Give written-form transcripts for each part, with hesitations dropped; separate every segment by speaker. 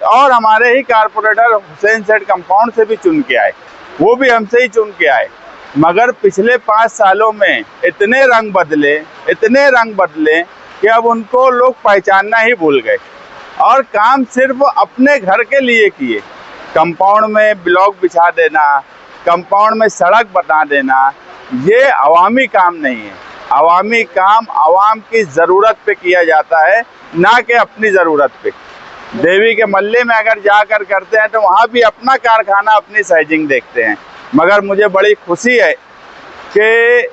Speaker 1: एक और हमारे ही कारपोरेटर हुसैन सेठ कंपाउंड से भी चुन के आए, वो भी हमसे ही चुन के आए। मगर पिछले 5 सालों में इतने रंग बदले कि अब उनको लोग पहचानना ही भूल गए और काम सिर्फ अपने घर के लिए किए। कंपाउंड में ब्लॉक बिछा देना, कंपाउंड में सड़क बना देना, ये अवामी काम नहीं है। अवामी काम आवाम की ज़रूरत पे किया जाता है, ना कि अपनी ज़रूरत पे। देवी के मल्ले में अगर जाकर करते हैं तो वहाँ भी अपना कारखाना, अपनी साइजिंग देखते हैं। मगर मुझे बड़ी खुशी है कि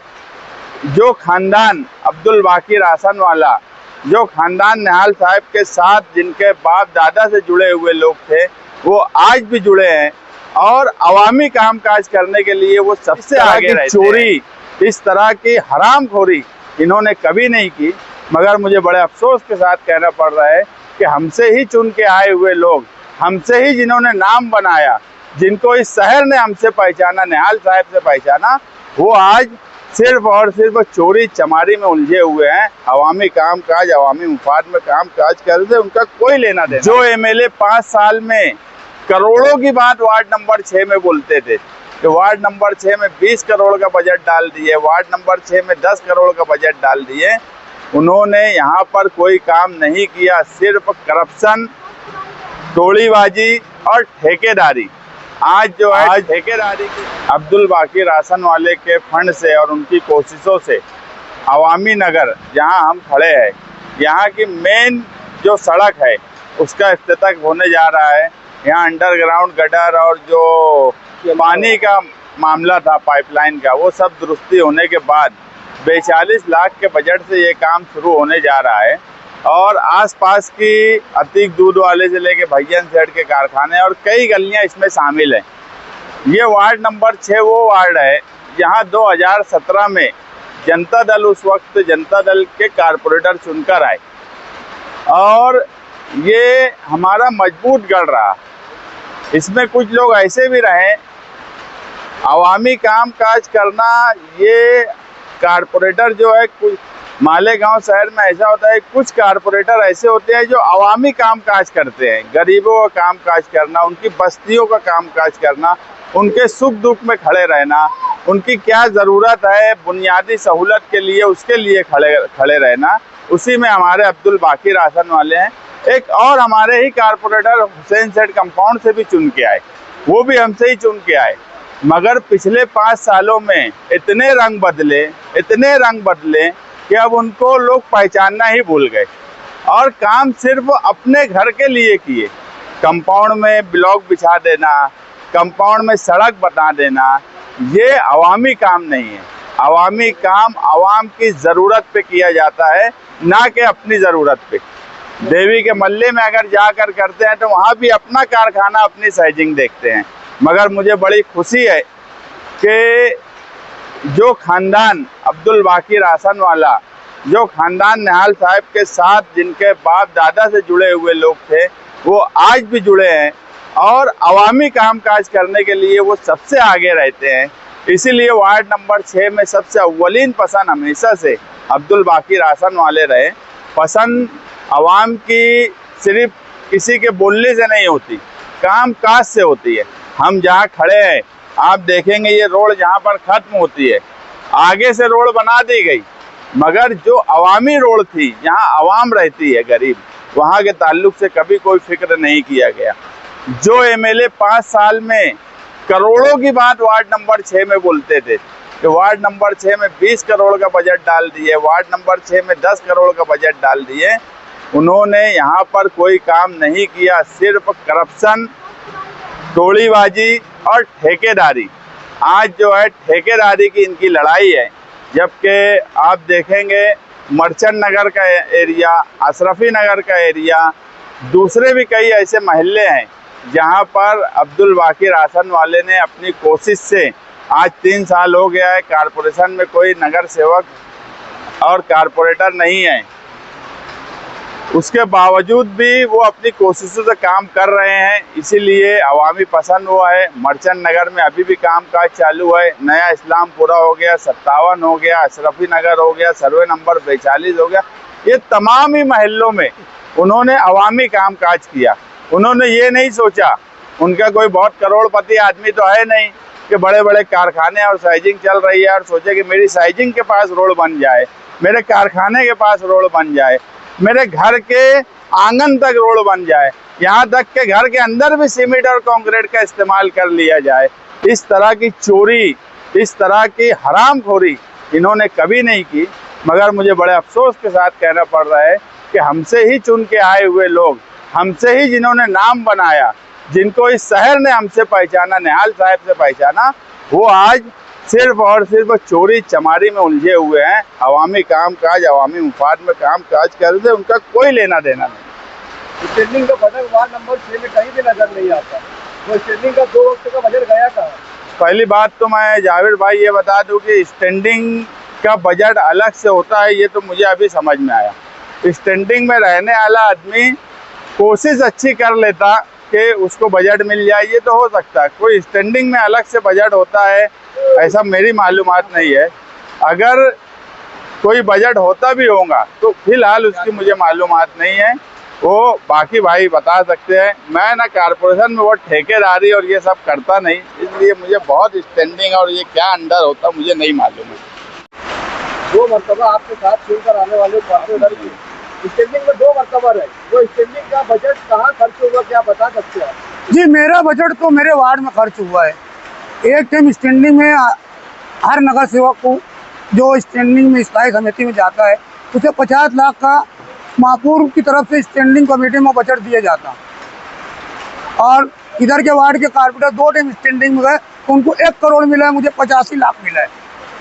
Speaker 1: जो ख़ानदान अब्दुल बाकी रासन वाला, जो ख़ानदान निहाल साहब के साथ जिनके बाप दादा से जुड़े हुए लोग थे, वो आज भी जुड़े हैं और अवामी काम काज करने के लिए वो सबसे आगे रहते हैं। चोरी, इस तरह की हरामखोरी इन्होंने कभी नहीं की। मगर मुझे बड़े अफसोस के साथ कहना पड़ रहा है कि हमसे ही चुन के आए हुए लोग, हमसे ही जिन्होंने नाम बनाया, जिनको इस शहर ने हमसे पहचाना, निहाल साहब से पहचाना, वो आज सिर्फ और सिर्फ चोरी चमारी में उलझे हुए हैं। अवामी काम काज, अवामी मुफाद में काम काज करने से उनका कोई लेना देना। जो एमएलए 5 साल में करोड़ों की बात वार्ड नंबर 6 में बोलते थे कि वार्ड नंबर 6 में 20 करोड़ का बजट डाल दिए, वार्ड नंबर 6 में 10 करोड़ का बजट डाल दिए, उन्होंने यहाँ पर कोई काम नहीं किया। सिर्फ करप्शन, टोलीबाजी और ठेकेदारी। आज ठेकेदारी की अब्दुल बाकी रासन वाले के फंड से और उनकी कोशिशों से अवामी नगर जहां हम खड़े हैं, यहां की मेन जो सड़क है उसका इफ्तिताह होने जा रहा है। यहां अंडरग्राउंड गटर और जो पानी का मामला था पाइपलाइन का, वो सब दुरुस्ती होने के बाद 42 लाख के बजट से ये काम शुरू होने जा रहा है। और आसपास की अतीक दूध वाले से लेके भैयन सेठ के कारखाने और कई गलियां इसमें शामिल हैं। ये वार्ड नंबर 6 वो वार्ड है जहां 2017 में जनता दल, उस वक्त जनता दल के कारपोरेटर चुनकर आए और ये हमारा मजबूत गढ़ रहा। इसमें कुछ लोग ऐसे भी रहे, अवामी काम काज करना, ये कारपोरेटर जो है, कुछ मालेगांव शहर में ऐसा होता है, कुछ कारपोरेटर ऐसे होते हैं जो अवामी काम काज करते हैं, गरीबों का काम काज करना, उनकी बस्तियों का काम काज करना, उनके सुख दुख में खड़े रहना, उनकी क्या ज़रूरत है बुनियादी सहूलत के लिए, उसके लिए खड़े रहना। उसी में हमारे अब्दुल बाकी रासन वाले हैं। एक और हमारे ही कारपोरेटर हुसैन सेठ कंपाउंड से भी चुन के आए, वो भी हमसे ही चुन के आए। मगर पिछले 5 सालों में इतने रंग बदले कि अब उनको लोग पहचानना ही भूल गए और काम सिर्फ अपने घर के लिए किए। कंपाउंड में ब्लॉक बिछा देना, कंपाउंड में सड़क बना देना, ये अवामी काम नहीं है। अवामी काम आवाम की ज़रूरत पे किया जाता है, ना कि अपनी ज़रूरत पे। देवी के मल्ले में अगर जाकर करते हैं तो वहाँ भी अपना कारखाना, अपनी साइजिंग देखते हैं। मगर मुझे बड़ी खुशी है कि जो ख़ानदान अब्दुल बाकी रासन वाला, जो ख़ानदान निहाल साहब के साथ जिनके बाप दादा से जुड़े हुए लोग थे, वो आज भी जुड़े हैं और अवामी काम काज करने के लिए वो सबसे आगे रहते हैं। इसीलिए वार्ड नंबर 6 में सबसे अव्वलीन पसंद हमेशा से अब्दुल बाकी रासन वाले रहे। पसंद आवाम की सिर्फ किसी के बोलने से नहीं होती, काम काज से होती है। हम जहाँ खड़े हैं, आप देखेंगे ये रोड जहाँ पर ख़त्म होती है, आगे से रोड बना दी गई, मगर जो अवामी रोड थी, जहाँ आवाम रहती है गरीब, वहाँ के ताल्लुक से कभी कोई फिक्र नहीं किया गया। जो एमएलए 5 साल में करोड़ों की बात वार्ड नंबर 6 में बोलते थे कि वार्ड नंबर 6 में 20 करोड़ का बजट डाल दिए, वार्ड नंबर 6 में 10 करोड़ का बजट डाल दिए, उन्होंने यहाँ पर कोई काम नहीं किया। सिर्फ करप्शन, टोलीबाजी और ठेकेदारी। आज जो है ठेकेदारी की इनकी लड़ाई है। जबकि आप देखेंगे मर्चेंट नगर का एरिया, अशरफी नगर का एरिया, दूसरे भी कई ऐसे महल्ले हैं जहां पर अब्दुल बाकी रासन वाले ने अपनी कोशिश से, आज 3 साल हो गया है, कारपोरेशन में कोई नगर सेवक और कारपोरेटर नहीं है, उसके बावजूद भी वो अपनी कोशिशों से काम कर रहे हैं। इसीलिए अवामी पसंद हुआ है। मर्चेंट नगर में अभी भी काम काज चालू है। नया इस्लामपुरा हो गया, 57 हो गया, अशरफी नगर हो गया, सर्वे नंबर 42 हो गया, ये तमाम ही महल्लों में उन्होंने अवामी काम काज किया। उन्होंने ये नहीं सोचा, उनका कोई बहुत करोड़पति आदमी तो है नहीं कि बड़े बड़े कारखाने और साइजिंग चल रही है और सोचे कि मेरी साइजिंग के पास रोड बन जाए, मेरे कारखाने के पास रोड बन जाए, मेरे घर के आंगन तक रोड बन जाए, यहाँ तक के घर के अंदर भी सीमेंट और कंक्रीट का इस्तेमाल कर लिया जाए। इस तरह की चोरी, इस तरह की हरामखोरी इन्होंने कभी नहीं की। मगर मुझे बड़े अफसोस के साथ कहना पड़ रहा है कि हमसे ही चुन के आए हुए लोग, हमसे ही जिन्होंने नाम बनाया, जिनको इस शहर ने हमसे पहचाना, निहाल साहब से पहचाना, वो आज सिर्फ और सिर्फ चोरी चमारी में उलझे हुए हैं। अवामी काम काज, अवामी मुफाद में काम काज करने से उनका कोई लेना देना नहीं।
Speaker 2: स्टैंडिंग का बजट वार्ड नंबर 6 में कहीं भी नजर नहीं आता। वो स्टैंडिंग का 2 वक्त का बजट गया कहाँ?
Speaker 1: पहली बात तो मैं जावेद भाई ये बता दूं कि स्टैंडिंग का बजट अलग से होता है, ये तो मुझे अभी समझ में आया। स्टैंडिंग में रहने वाला आदमी कोशिश अच्छी कर लेता कि उसको बजट मिल जाए, ये तो हो सकता है। कोई स्टैंडिंग में अलग से बजट होता है ऐसा मेरी मालूमात नहीं है। अगर कोई बजट होता भी होगा तो फिलहाल उसकी मुझे मालूमात नहीं है, वो बाकी भाई बता सकते हैं। मैं ना कारपोरेशन में वो ठेकेदारी और ये सब करता नहीं, इसलिए मुझे बहुत स्टैंडिंग और ये क्या अंडर होता मुझे नहीं मालूम है।
Speaker 2: 2 मरतबा आपके साथ चुनकर आने वाले कॉर्पोरेटर की स्टैंडिंग में 2 मरतबा रहे, वो स्टैंडिंग का बजट कहाँ खर्च होगा, क्या बता सकते हैं?
Speaker 3: जी, मेरा बजट तो मेरे वार्ड में खर्च हुआ है। एक टाइम स्टैंडिंग में हर नगर सेवक को जो स्टैंडिंग में स्थायी समिति में जाता है उसे 50 लाख का महापौर की तरफ से स्टैंडिंग कमेटी में बजट दिया जाता। और इधर के वार्ड के कारपोरेटर 2 टाइम स्टैंडिंग में गए तो उनको 1 करोड़ मिला है, मुझे 85 लाख मिला है।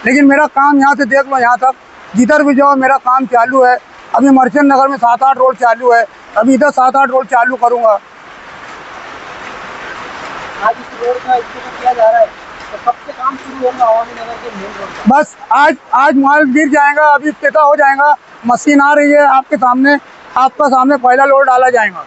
Speaker 3: लेकिन मेरा काम यहाँ से देख लो, यहाँ तक जिधर भी जाओ मेरा काम चालू है। अभी मर्चेंट नगर में 7-8 रोड चालू है, अभी इधर 7-8 रोड चालू करूँगा।
Speaker 2: आज इस रोड का इस्तेमाल किया जा रहा है तो कब से काम शुरू होगा अवामी नगर के मेन रोड का?
Speaker 3: बस आज माल गिर जाएगा, अभी इफ्तिताह हो जाएगा। मशीन आ रही है आपके सामने, आपका सामने पहला लोड डाला जाएगा।